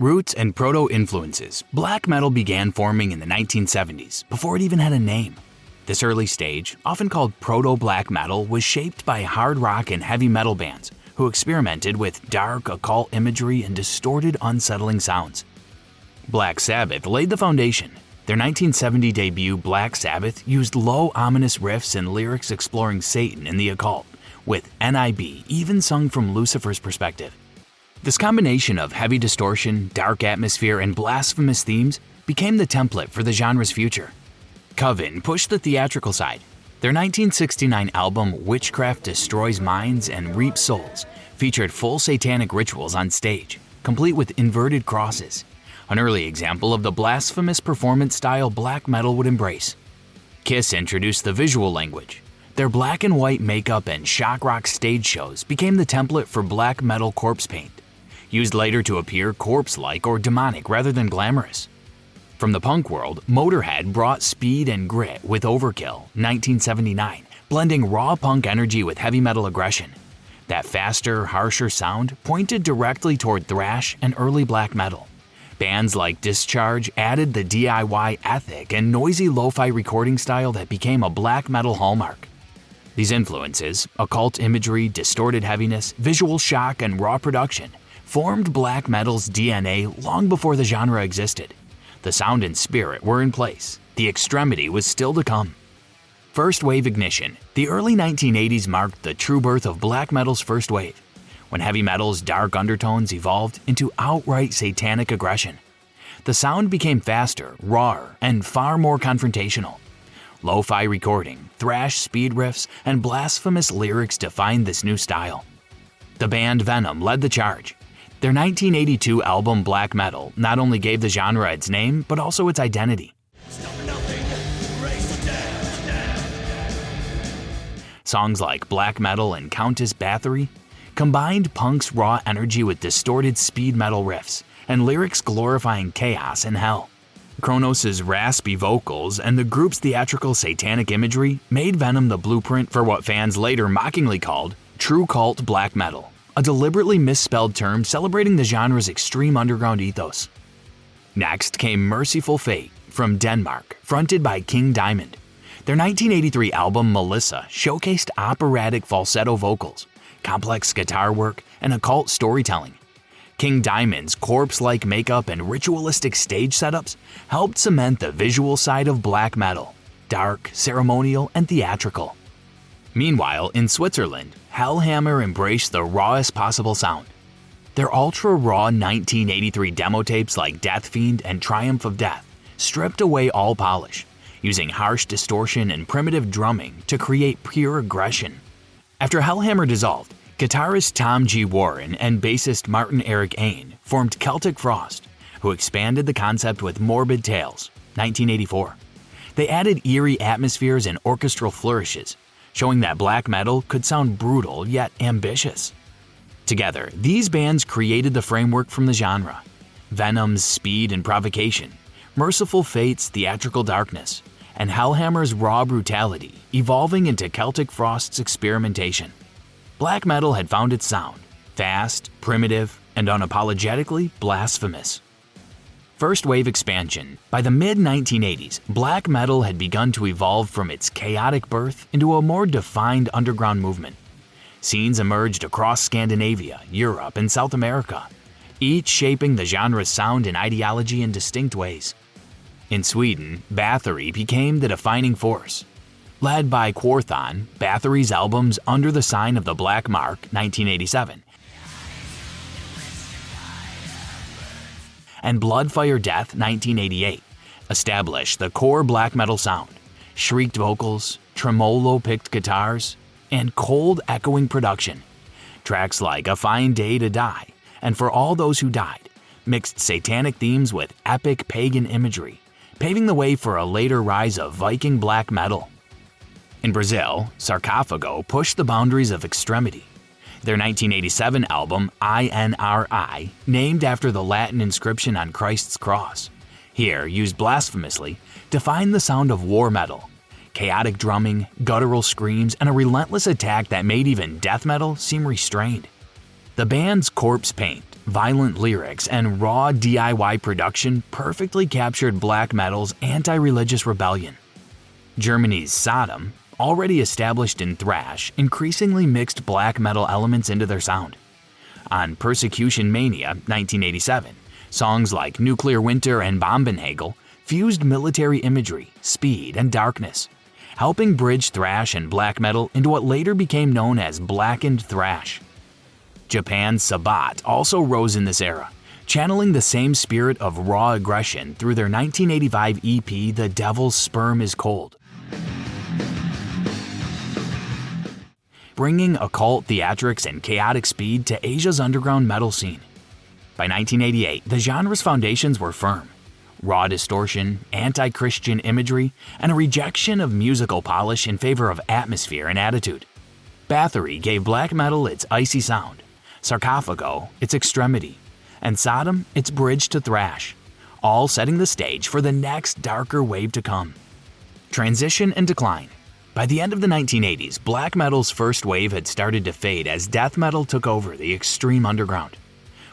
Roots and proto-influences, black metal began forming in the 1970s before it even had a name. This early stage, often called proto-black metal, was shaped by hard rock and heavy metal bands who experimented with dark, occult imagery and distorted, unsettling sounds. Black Sabbath laid the foundation. Their 1970 debut, Black Sabbath, used low, ominous riffs and lyrics exploring Satan and the occult, with NIB even sung from Lucifer's perspective. This combination of heavy distortion, dark atmosphere, and blasphemous themes became the template for the genre's future. Coven pushed the theatrical side. Their 1969 album Witchcraft Destroys Minds and Reaps Souls featured full satanic rituals on stage, complete with inverted crosses, an early example of the blasphemous performance style black metal would embrace. Kiss introduced the visual language. Their black and white makeup and shock rock stage shows became the template for black metal corpse paint, used later to appear corpse-like or demonic rather than glamorous. From the punk world, Motorhead brought speed and grit with Overkill, 1979, blending raw punk energy with heavy metal aggression. That faster, harsher sound pointed directly toward thrash and early black metal. Bands like Discharge added the DIY ethic and noisy lo-fi recording style that became a black metal hallmark. These influences, occult imagery, distorted heaviness, visual shock, and raw production, formed black metal's DNA long before the genre existed. The sound and spirit were in place. The extremity was still to come. First wave ignition. The early 1980s marked the true birth of black metal's first wave, when heavy metal's dark undertones evolved into outright satanic aggression. The sound became faster, rawer, and far more confrontational. Lo-fi recording, thrash speed riffs, and blasphemous lyrics defined this new style. The band Venom led the charge. Their 1982 album Black Metal not only gave the genre its name, but also its identity. Songs like Black Metal and Countess Bathory combined punk's raw energy with distorted speed metal riffs and lyrics glorifying chaos and hell. Kronos' raspy vocals and the group's theatrical satanic imagery made Venom the blueprint for what fans later mockingly called true cult black metal, a deliberately misspelled term celebrating the genre's extreme underground ethos. Next came Merciful Fate from Denmark, fronted by King Diamond. Their 1983 album Melissa showcased operatic falsetto vocals, complex guitar work, and occult storytelling. King Diamond's corpse-like makeup and ritualistic stage setups helped cement the visual side of black metal, dark, ceremonial, and theatrical. Meanwhile, in Switzerland, Hellhammer embraced the rawest possible sound. Their ultra-raw 1983 demo tapes like Death Fiend and Triumph of Death stripped away all polish, using harsh distortion and primitive drumming to create pure aggression. After Hellhammer dissolved, guitarist Tom G. Warren and bassist Martin Eric Ain formed Celtic Frost, who expanded the concept with Morbid Tales, 1984. They added eerie atmospheres and orchestral flourishes, showing that black metal could sound brutal yet ambitious. Together, these bands created the framework from the genre: Venom's speed and provocation, Merciful Fate's theatrical darkness, and Hellhammer's raw brutality, evolving into Celtic Frost's experimentation. Black metal had found its sound: fast, primitive, and unapologetically blasphemous. First wave expansion. By the mid-1980s, black metal had begun to evolve from its chaotic birth into a more defined underground movement. Scenes emerged across Scandinavia, Europe, and South America, each shaping the genre's sound and ideology in distinct ways. In Sweden, Bathory became the defining force. Led by Quorthon, Bathory's albums Under the Sign of the Black Mark, 1987, and Bloodfire Death, 1988, established the core black metal sound: shrieked vocals, tremolo-picked guitars, and cold, echoing production. Tracks like A Fine Day to Die and For All Those Who Died mixed satanic themes with epic pagan imagery, paving the way for a later rise of Viking black metal. In Brazil, Sarcófago pushed the boundaries of extremity. Their 1987 album, INRI, named after the Latin inscription on Christ's cross, here used blasphemously, defined the sound of war metal: chaotic drumming, guttural screams, and a relentless attack that made even death metal seem restrained. The band's Corpse Paint, Violent lyrics and raw DIY production perfectly captured black metal's anti-religious rebellion. Germany's Sodom, already established in thrash, increasingly mixed black metal elements into their sound. On Persecution Mania 1987, songs like Nuclear Winter and Bombenhagel fused military imagery, speed, and darkness, helping bridge thrash and black metal into what later became known as blackened thrash. Japan's Sabbat also rose in this era, channeling the same spirit of raw aggression through their 1985 EP The Devil's Sperm is Cold. Bringing occult theatrics and chaotic speed to Asia's underground metal scene. By 1988, the genre's foundations were firm. Raw distortion, anti-Christian imagery, and a rejection of musical polish in favor of atmosphere and attitude. Bathory gave black metal its icy sound, Sarcophago its extremity, and Sodom its bridge to thrash, all setting the stage for the next darker wave to come. Transition and decline. By the end of the 1980s, black metal's first wave had started to fade as death metal took over the extreme underground.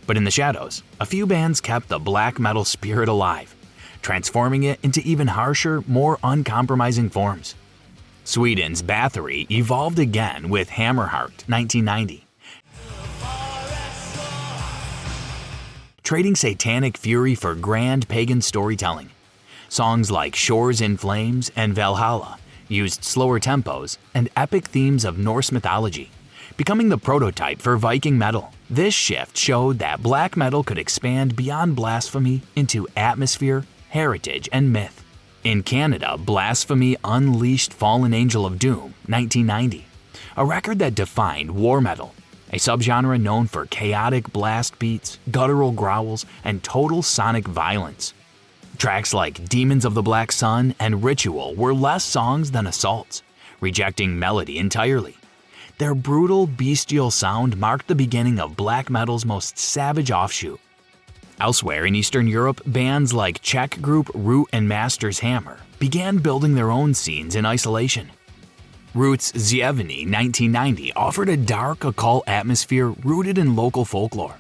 But in the shadows, a few bands kept the black metal spirit alive, transforming it into even harsher, more uncompromising forms. Sweden's Bathory evolved again with Hammerheart 1990. Trading satanic fury for grand pagan storytelling. Songs like Shores in Flames and Valhalla used slower tempos and epic themes of Norse mythology, becoming the prototype for Viking metal. This shift showed that black metal could expand beyond blasphemy into atmosphere, heritage, and myth. In Canada, Blasphemy unleashed Fallen Angel of Doom 1990, a record that defined war metal, a subgenre known for chaotic blast beats, guttural growls, and total sonic violence. Tracks like Demons of the Black Sun and Ritual were less songs than assaults, rejecting melody entirely. Their brutal, bestial sound marked the beginning of black metal's most savage offshoot. Elsewhere in Eastern Europe, bands like Czech group Root and Master's Hammer began building their own scenes in isolation. Root's Zjevny 1990 offered a dark, occult atmosphere rooted in local folklore,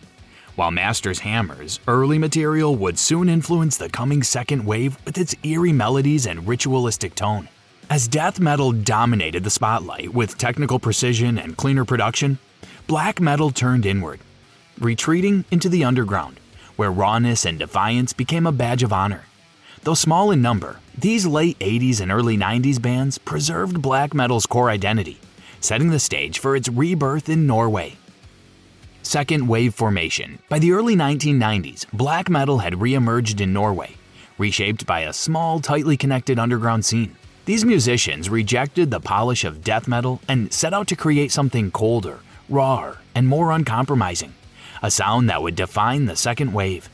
while Master's Hammer's early material would soon influence the coming second wave with its eerie melodies and ritualistic tone. As death metal dominated the spotlight with technical precision and cleaner production, black metal turned inward, retreating into the underground, where rawness and defiance became a badge of honor. Though small in number, these late 80s and early 90s bands preserved black metal's core identity, setting the stage for its rebirth in Norway. Second wave formation. By the early 1990s, black metal had re-emerged in Norway, reshaped by a small, tightly connected underground scene. These musicians rejected the polish of death metal and set out to create something colder, rawer, and more uncompromising, a sound that would define the second wave.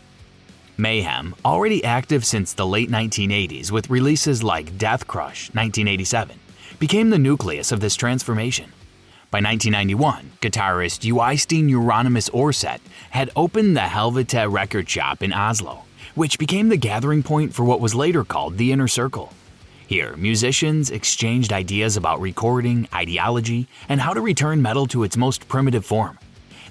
Mayhem, already active since the late 1980s with releases like Death Crush 1987, became the nucleus of this transformation. By 1991, guitarist Joystein Euronymous Orset had opened the Helvete record shop in Oslo, which became the gathering point for what was later called the Inner Circle. Here, musicians exchanged ideas about recording, ideology, and how to return metal to its most primitive form.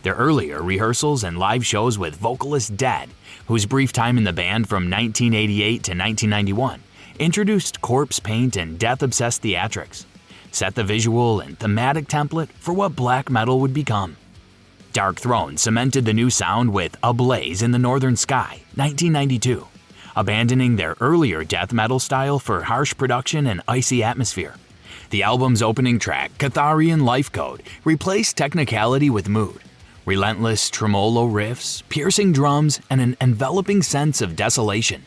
Their earlier rehearsals and live shows with vocalist Dead, whose brief time in the band from 1988 to 1991 introduced corpse paint and death-obsessed theatrics, set the visual and thematic template for what black metal would become. Dark Throne cemented the new sound with Ablaze in the Northern Sky, 1992, abandoning their earlier death metal style for harsh production and icy atmosphere. The album's opening track, Catharian Life Code, replaced technicality with mood. Relentless tremolo riffs, piercing drums, and an enveloping sense of desolation.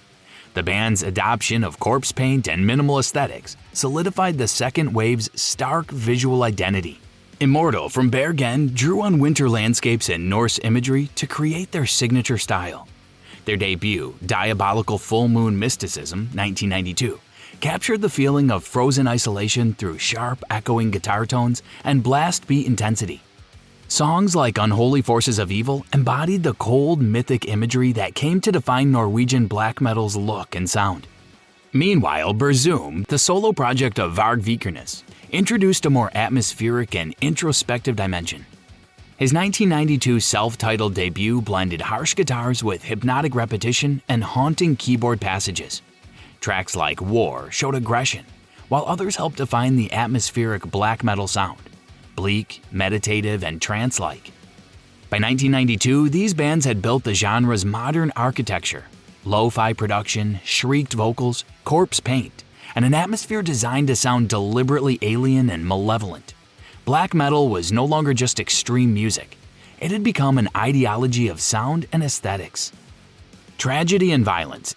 The band's adoption of corpse paint and minimal aesthetics solidified the second wave's stark visual identity. Immortal from Bergen drew on winter landscapes and Norse imagery to create their signature style. Their debut, Diabolical Full Moon Mysticism, 1992, captured the feeling of frozen isolation through sharp, echoing guitar tones and blast beat intensity. Songs like Unholy Forces of Evil embodied the cold, mythic imagery that came to define Norwegian black metal's look and sound. Meanwhile, Berzoom, the solo project of Varg Vikernes, introduced a more atmospheric and introspective dimension. His 1992 self-titled debut blended harsh guitars with hypnotic repetition and haunting keyboard passages. Tracks like War showed aggression, while others helped define the atmospheric black metal sound, bleak, meditative, and trance-like. By 1992, these bands had built the genre's modern architecture: lo-fi production, shrieked vocals, corpse paint, and an atmosphere designed to sound deliberately alien and malevolent. Black metal was no longer just extreme music. It had become an ideology of sound and aesthetics. Tragedy and violence.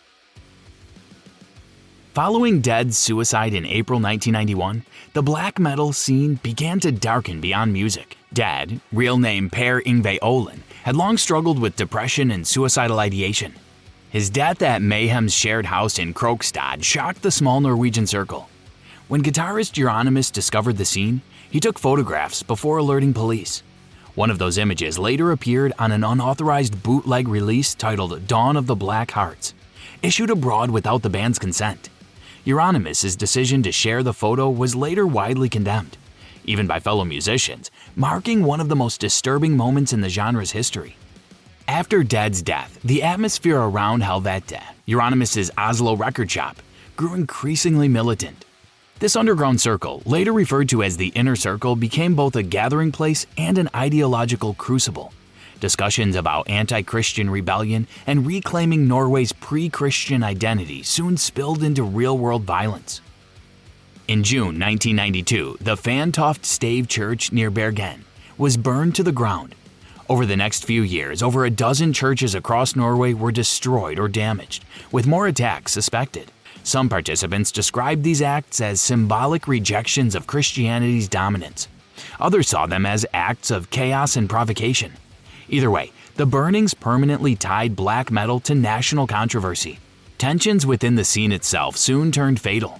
Following Dead's suicide in April 1991, the black metal scene began to darken beyond music. Dead, real name Per Yngve Olin, had long struggled with depression and suicidal ideation. His death at Mayhem's shared house in Krokstad shocked the small Norwegian circle. When guitarist Euronymous discovered the scene, he took photographs before alerting police. One of those images later appeared on an unauthorized bootleg release titled Dawn of the Black Hearts, issued abroad without the band's consent. Euronymous' decision to share the photo was later widely condemned, even by fellow musicians, marking one of the most disturbing moments in the genre's history. After Dead's death, the atmosphere around Helvete, Euronymous' Oslo record shop, grew increasingly militant. This underground circle, later referred to as the Inner Circle, became both a gathering place and an ideological crucible. Discussions about anti-Christian rebellion and reclaiming Norway's pre-Christian identity soon spilled into real-world violence. In June 1992, the Fantoft Stave Church near Bergen was burned to the ground. Over the next few years, over a dozen churches across Norway were destroyed or damaged, with more attacks suspected. Some participants described these acts as symbolic rejections of Christianity's dominance. Others saw them as acts of chaos and provocation. Either way, the burnings permanently tied black metal to national controversy. Tensions within the scene itself soon turned fatal.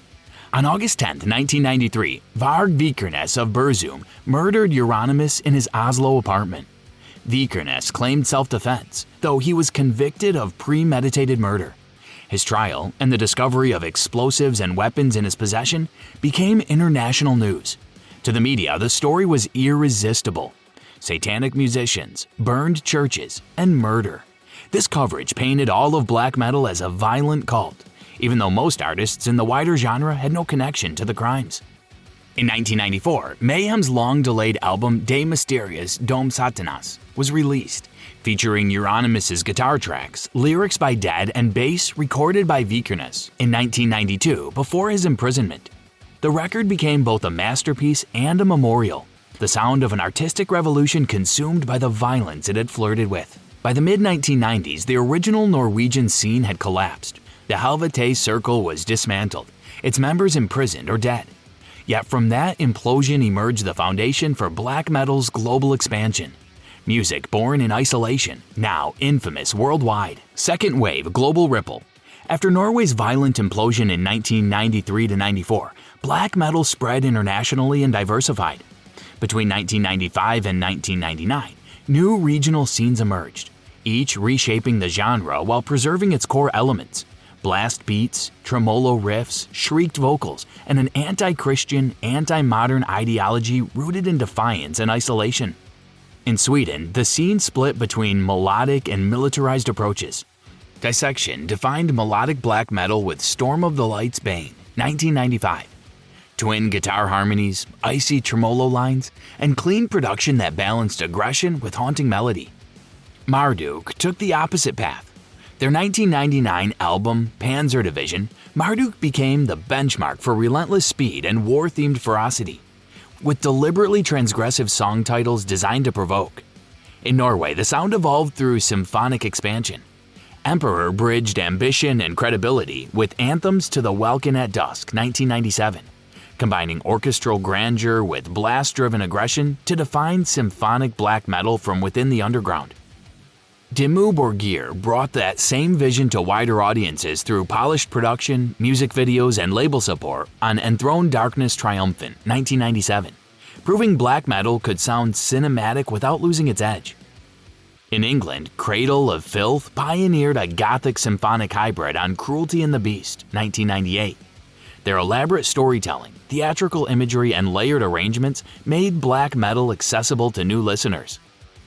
On August 10, 1993, Varg Vikernes of Burzum murdered Euronymous in his Oslo apartment. Vikernes claimed self-defense, though he was convicted of premeditated murder. His trial and the discovery of explosives and weapons in his possession became international news. To the media, the story was irresistible. Satanic musicians, burned churches, and murder. This coverage painted all of black metal as a violent cult, even though most artists in the wider genre had no connection to the crimes. In 1994, Mayhem's long-delayed album De Mysteriis Dom Satanas was released, featuring Euronymous' guitar tracks, lyrics by Dead, and bass recorded by Vikernes in 1992 before his imprisonment. The record became both a masterpiece and a memorial, the sound of an artistic revolution consumed by the violence it had flirted with. By the mid-1990s, the original Norwegian scene had collapsed. The Helvete Circle was dismantled, its members imprisoned or dead. Yet from that implosion emerged the foundation for black metal's global expansion. Music born in isolation, now infamous worldwide. Second wave global ripple. After Norway's violent implosion in 1993-94, black metal spread internationally and diversified. Between 1995 and 1999, new regional scenes emerged, each reshaping the genre while preserving its core elements: blast beats, tremolo riffs, shrieked vocals, and an anti-Christian, anti-modern ideology rooted in defiance and isolation. In Sweden, the scene split between melodic and militarized approaches. Dissection defined melodic black metal with Storm of the Light's Bane, 1995. Twin guitar harmonies, icy tremolo lines, and clean production that balanced aggression with haunting melody. Marduk took the opposite path. Their 1999 album, Panzer Division, Marduk became the benchmark for relentless speed and war-themed ferocity, with deliberately transgressive song titles designed to provoke. In Norway, the sound evolved through symphonic expansion. Emperor bridged ambition and credibility with anthems to the Welkin at Dusk, 1997, combining orchestral grandeur with blast-driven aggression to define symphonic black metal from within the underground. Dimmu Borgir brought that same vision to wider audiences through polished production, music videos, and label support on Enthroned Darkness Triumphant, 1997, proving black metal could sound cinematic without losing its edge. In England, Cradle of Filth pioneered a gothic symphonic hybrid on Cruelty and the Beast, 1998. Their elaborate storytelling, theatrical imagery, and layered arrangements made black metal accessible to new listeners.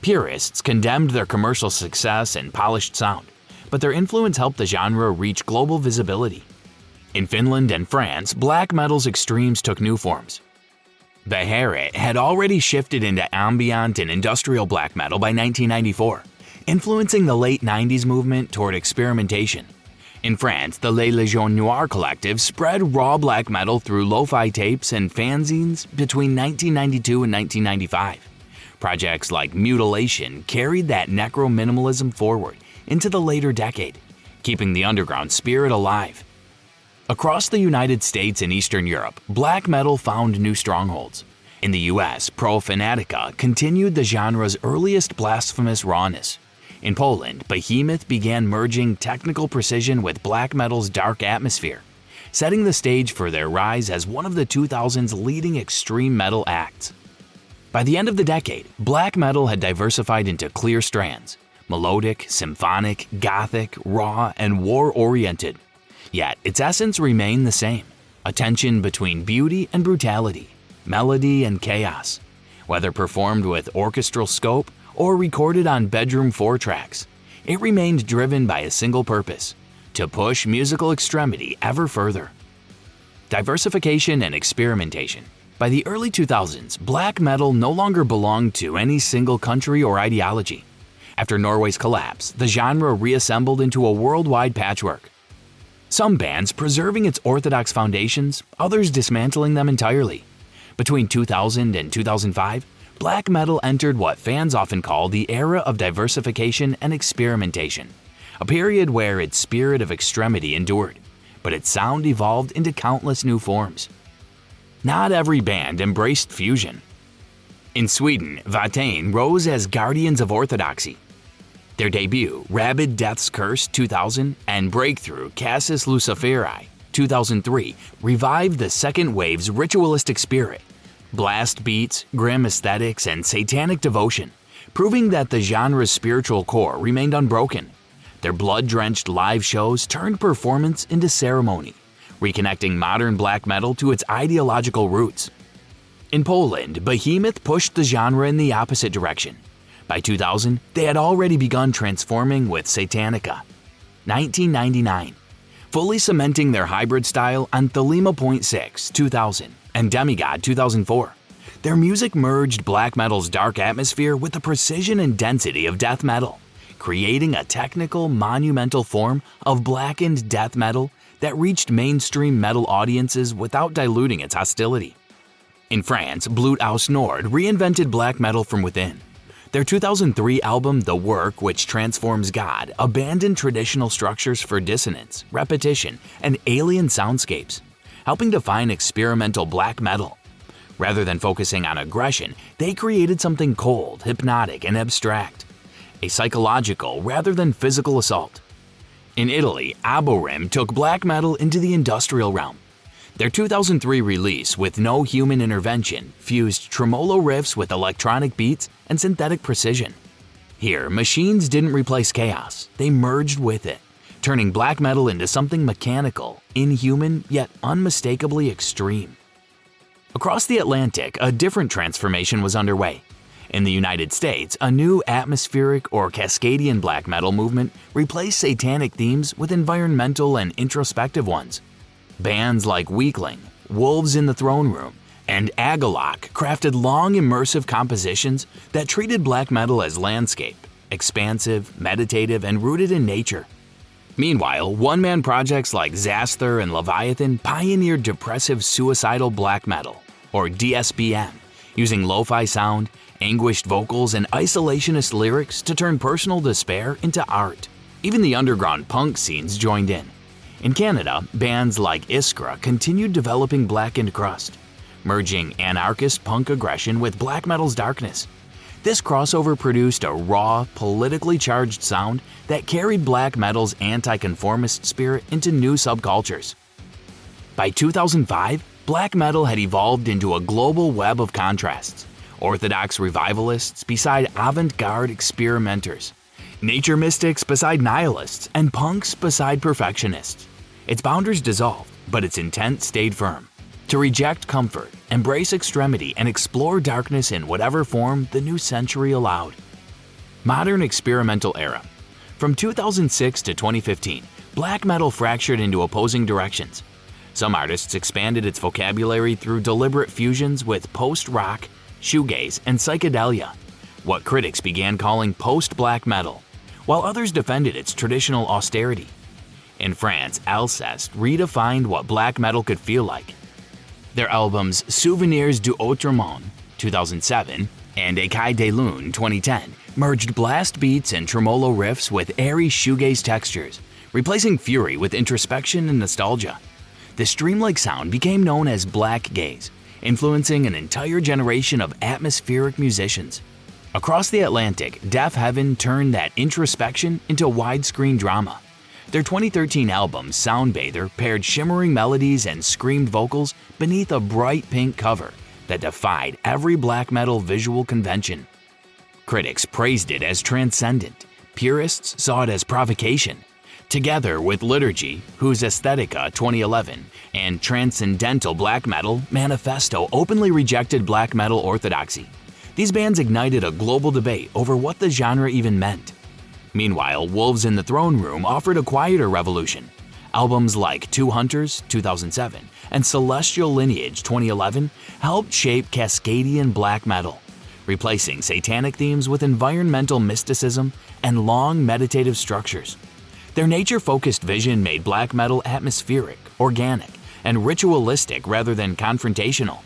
Purists condemned their commercial success and polished sound, but their influence helped the genre reach global visibility. In Finland and France, black metal's extremes took new forms. Beharit had already shifted into ambient and industrial black metal by 1994, influencing the late 90s movement toward experimentation. In France, the Les Légions Noires collective spread raw black metal through lo-fi tapes and fanzines between 1992 and 1995. Projects like Mutilation carried that necro-minimalism forward into the later decade, keeping the underground spirit alive. Across the United States and Eastern Europe, black metal found new strongholds. In the US, Profanatica continued the genre's earliest blasphemous rawness. In Poland, Behemoth began merging technical precision with black metal's dark atmosphere, setting the stage for their rise as one of the 2000s leading extreme metal acts. By the end of the decade, black metal had diversified into clear strands: melodic, symphonic, gothic, raw, and war-oriented. Yet its essence remained the same: a tension between beauty and brutality, melody and chaos. Whether performed with orchestral scope or recorded on bedroom 4-tracks, it remained driven by a single purpose: to push musical extremity ever further. Diversification and experimentation. By the early 2000s, black metal no longer belonged to any single country or ideology. After Norway's collapse, the genre reassembled into a worldwide patchwork. Some bands preserving its orthodox foundations, others dismantling them entirely. Between 2000 and 2005, black metal entered what fans often call the era of diversification and experimentation, a period where its spirit of extremity endured, but its sound evolved into countless new forms. Not every band embraced fusion. In Sweden, Watain rose as guardians of orthodoxy. Their debut, Rabid Death's Curse 2000 and breakthrough Casus Luciferi 2003 revived the second wave's ritualistic spirit, blast beats, grim aesthetics, and satanic devotion, proving that the genre's spiritual core remained unbroken. Their blood-drenched live shows turned performance into ceremony, reconnecting modern black metal to its ideological roots. In Poland, Behemoth pushed the genre in the opposite direction. By 2000, they had already begun transforming with Satanica. 1999, fully cementing their hybrid style on Thelema Point 6 2000 and Demigod 2004. Their music merged black metal's dark atmosphere with the precision and density of death metal, creating a technical, monumental form of blackened death metal that reached mainstream metal audiences without diluting its hostility. In France, Blut aus Nord reinvented black metal from within. Their 2003 album The Work Which Transforms God abandoned traditional structures for dissonance, repetition, and alien soundscapes, helping define experimental black metal. Rather than focusing on aggression, they created something cold, hypnotic, and abstract, a psychological rather than physical assault. In Italy, Aborim took black metal into the industrial realm. Their 2003 release, With No Human Intervention, fused tremolo riffs with electronic beats and synthetic precision. Here, machines didn't replace chaos, they merged with it, turning black metal into something mechanical, inhuman, yet unmistakably extreme. Across the Atlantic, a different transformation was underway. In the United States, a new atmospheric or Cascadian black metal movement replaced satanic themes with environmental and introspective ones. Bands like Weakling, Wolves in the Throne Room, and Agalloch crafted long, immersive compositions that treated black metal as landscape, expansive, meditative, and rooted in nature. Meanwhile, one-man projects like Xasthur and Leviathan pioneered depressive suicidal black metal, or DSBM, using lo-fi sound, anguished vocals, and isolationist lyrics to turn personal despair into art. Even the underground punk scenes joined in. In Canada, bands like Iskra continued developing Blackened Crust, merging anarchist punk aggression with black metal's darkness. This crossover produced a raw, politically charged sound that carried black metal's anti-conformist spirit into new subcultures. By 2005, black metal had evolved into a global web of contrasts: orthodox revivalists beside avant-garde experimenters, nature mystics beside nihilists, and punks beside perfectionists. Its boundaries dissolved, but its intent stayed firm: to reject comfort, embrace extremity, and explore darkness in whatever form the new century allowed. Modern experimental era. From 2006 to 2015, black metal fractured into opposing directions. Some artists expanded its vocabulary through deliberate fusions with post-rock, shoegaze, and psychedelia, what critics began calling post-black metal, while others defended its traditional austerity. In France, Alceste redefined what black metal could feel like. Their albums Souvenirs du Autrement, 2007, and Écailles de Lune, 2010, merged blast beats and tremolo riffs with airy shoegaze textures, replacing fury with introspection and nostalgia. This dreamlike sound became known as black gaze, influencing an entire generation of atmospheric musicians. Across the Atlantic, Deafheaven turned that introspection into widescreen drama. Their 2013 album, Soundbather, paired shimmering melodies and screamed vocals beneath a bright pink cover that defied every black metal visual convention. Critics praised it as transcendent. Purists saw it as provocation. Together with Liturgy, whose Aesthetica 2011, and transcendental black metal, Manifesto openly rejected black metal orthodoxy. These bands ignited a global debate over what the genre even meant. Meanwhile, Wolves in the Throne Room offered a quieter revolution. Albums like Two Hunters, 2007, and Celestial Lineage, 2011, helped shape Cascadian black metal, replacing satanic themes with environmental mysticism and long meditative structures. Their nature-focused vision made black metal atmospheric, organic, and ritualistic rather than confrontational.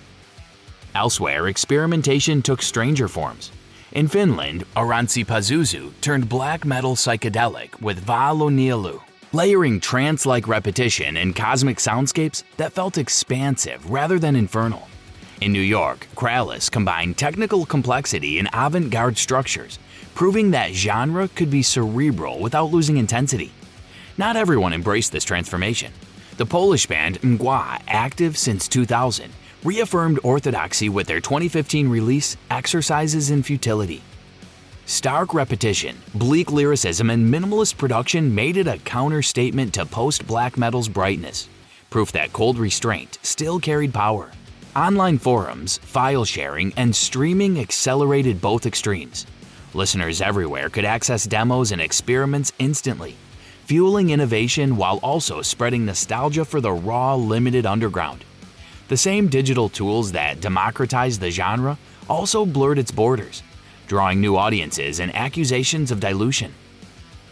Elsewhere, experimentation took stranger forms. In Finland, Oranssi Pazuzu turned black metal psychedelic with Valonielu, layering trance-like repetition and cosmic soundscapes that felt expansive rather than infernal. In New York, Krallice combined technical complexity and avant-garde structures, proving that genre could be cerebral without losing intensity. Not everyone embraced this transformation. The Polish band Mgła, active since 2000, reaffirmed orthodoxy with their 2015 release Exercises in Futility. Stark repetition, bleak lyricism, and minimalist production made it a counter-statement to post-black metal's brightness, proof that cold restraint still carried power. Online forums, file sharing, and streaming accelerated both extremes. Listeners everywhere could access demos and experiments instantly, fueling innovation while also spreading nostalgia for the raw, limited underground. The same digital tools that democratized the genre also blurred its borders, drawing new audiences and accusations of dilution.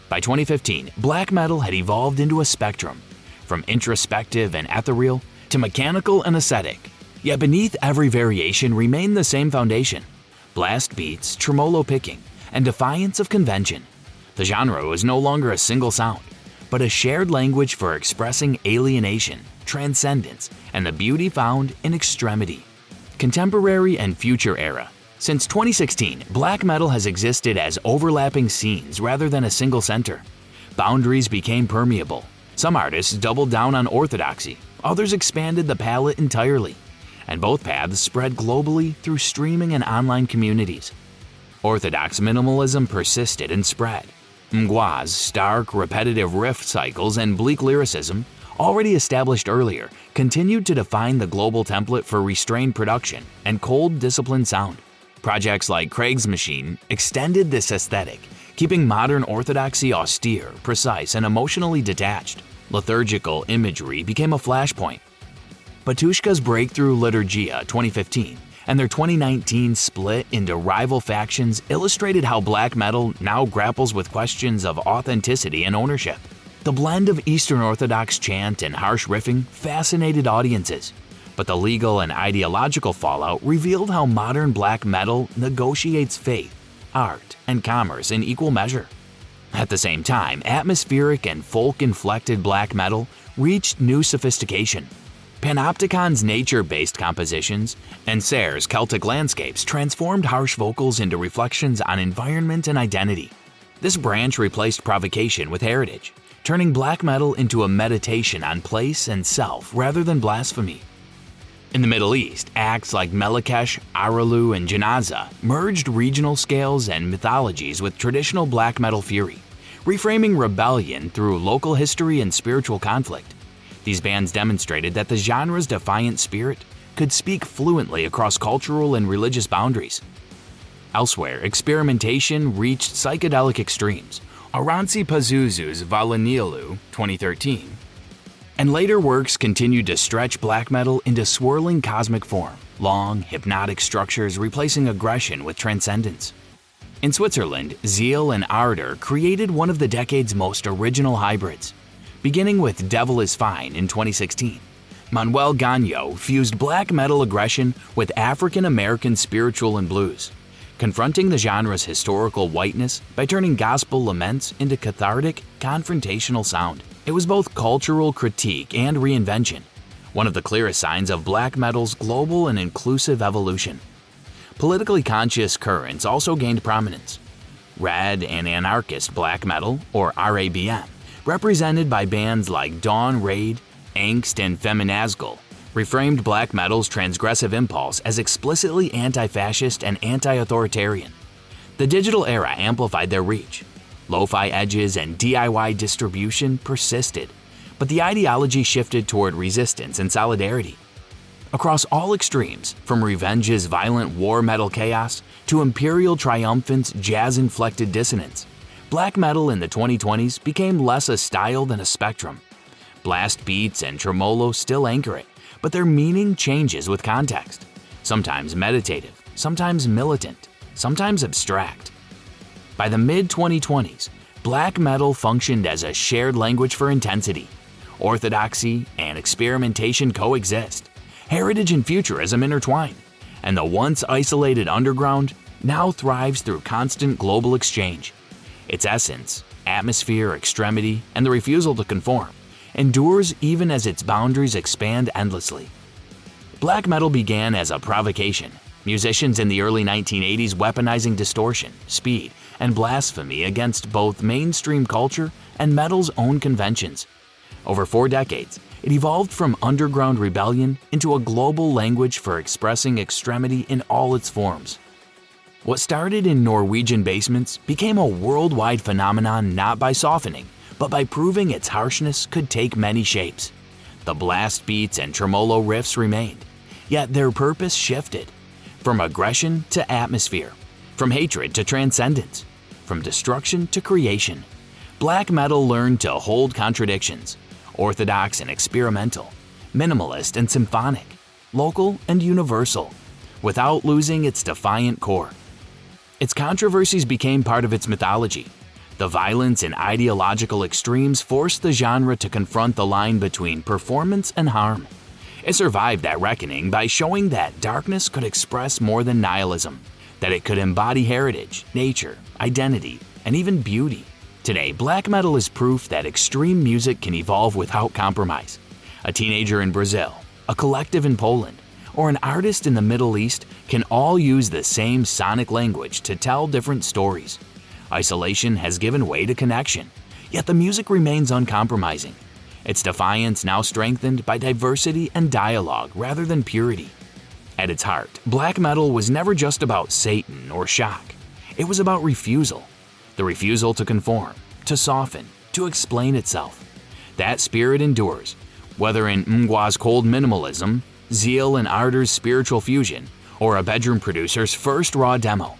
By 2015, black metal had evolved into a spectrum, from introspective and ethereal to mechanical and ascetic. Yet beneath every variation remained the same foundation: blast beats, tremolo picking, and defiance of convention. The genre was no longer a single sound, but a shared language for expressing alienation, transcendence, and the beauty found in extremity. Contemporary and future era. Since 2016, black metal has existed as overlapping scenes rather than a single center. Boundaries became permeable. Some artists doubled down on orthodoxy, others expanded the palette entirely, and both paths spread globally through streaming and online communities. Orthodox minimalism persisted and spread. Mgła's stark, repetitive riff cycles and bleak lyricism, already established earlier, continued to define the global template for restrained production and cold, disciplined sound. Projects like Kriegsmaschine extended this aesthetic, keeping modern orthodoxy austere, precise, and emotionally detached. Liturgical imagery became a flashpoint. Batushka's breakthrough Liturgia 2015 and their 2019 split into rival factions illustrated how black metal now grapples with questions of authenticity and ownership. The blend of Eastern Orthodox chant and harsh riffing fascinated audiences, but the legal and ideological fallout revealed how modern black metal negotiates faith, art, and commerce in equal measure. At the same time, atmospheric and folk-inflected black metal reached new sophistication. Panopticon's nature-based compositions and Serre's Celtic landscapes transformed harsh vocals into reflections on environment and identity. This branch replaced provocation with heritage, turning black metal into a meditation on place and self rather than blasphemy. In the Middle East, acts like Melekesh, Aralu, and Janaza merged regional scales and mythologies with traditional black metal fury, reframing rebellion through local history and spiritual conflict. These bands demonstrated that the genre's defiant spirit could speak fluently across cultural and religious boundaries. Elsewhere, experimentation reached psychedelic extremes. Aranci Pazuzu's Valenilu, 2013, and later works continued to stretch black metal into swirling cosmic form, long, hypnotic structures replacing aggression with transcendence. In Switzerland, Zeal and Ardor created one of the decade's most original hybrids. Beginning with Devil is Fine in 2016, Manuel Gagno fused black metal aggression with African American spiritual and blues, confronting the genre's historical whiteness by turning gospel laments into cathartic, confrontational sound. It was both cultural critique and reinvention, one of the clearest signs of black metal's global and inclusive evolution. Politically conscious currents also gained prominence. Red and anarchist black metal, or RABM, represented by bands like Dawn Raid, Angst, and Feminazgul, reframed black metal's transgressive impulse as explicitly anti-fascist and anti-authoritarian. The digital era amplified their reach. Lo-fi edges and DIY distribution persisted, but the ideology shifted toward resistance and solidarity. Across all extremes, from Revenge's violent war metal chaos to Imperial Triumphant's jazz-inflected dissonance, black metal in the 2020s became less a style than a spectrum. Blast beats and tremolo still anchor it, but their meaning changes with context. Sometimes meditative, sometimes militant, sometimes abstract. By the mid-2020s, black metal functioned as a shared language for intensity. Orthodoxy and experimentation coexist. Heritage and futurism intertwine. And the once isolated underground now thrives through constant global exchange. Its essence, atmosphere, extremity, and the refusal to conform, endures even as its boundaries expand endlessly. Black metal began as a provocation. Musicians in the early 1980s weaponizing distortion, speed, and blasphemy against both mainstream culture and metal's own conventions. Over 4 decades, it evolved from underground rebellion into a global language for expressing extremity in all its forms. What started in Norwegian basements became a worldwide phenomenon not by softening, but by proving its harshness could take many shapes. The blast beats and tremolo riffs remained, yet their purpose shifted. From aggression to atmosphere, from hatred to transcendence, from destruction to creation. Black metal learned to hold contradictions, orthodox and experimental, minimalist and symphonic, local and universal, without losing its defiant core. Its controversies became part of its mythology. The violence and ideological extremes forced the genre to confront the line between performance and harm. It survived that reckoning by showing that darkness could express more than nihilism, that it could embody heritage, nature, identity, and even beauty. Today, black metal is proof that extreme music can evolve without compromise. A teenager in Brazil, a collective in Poland, or an artist in the Middle East can all use the same sonic language to tell different stories. Isolation has given way to connection, yet the music remains uncompromising. Its defiance now strengthened by diversity and dialogue rather than purity. At its heart, black metal was never just about Satan or shock. It was about refusal. The refusal to conform, to soften, to explain itself. That spirit endures, whether in Mgwa's cold minimalism, Zeal and Ardor's spiritual fusion, or a bedroom producer's first raw demo.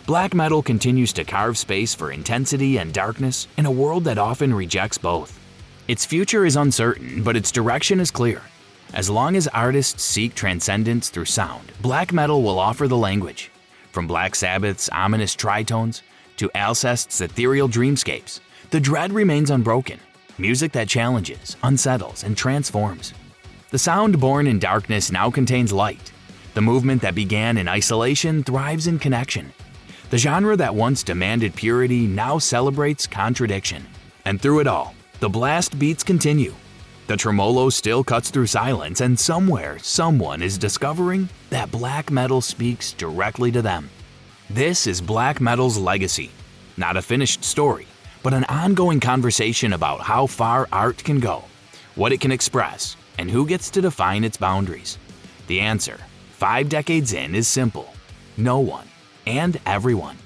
Black metal continues to carve space for intensity and darkness in a world that often rejects both. Its future is uncertain, but its direction is clear. As long as artists seek transcendence through sound, black metal will offer the language. From Black Sabbath's ominous tritones to Alcest's ethereal dreamscapes, the dread remains unbroken. Music that challenges, unsettles, and transforms. The sound born in darkness now contains light. The movement that began in isolation thrives in connection. The genre that once demanded purity now celebrates contradiction. And through it all, the blast beats continue. The tremolo still cuts through silence, and somewhere, someone is discovering that black metal speaks directly to them. This is black metal's legacy. Not a finished story, but an ongoing conversation about how far art can go, what it can express, and who gets to define its boundaries. The answer, 5 decades in, is simple: no one and everyone.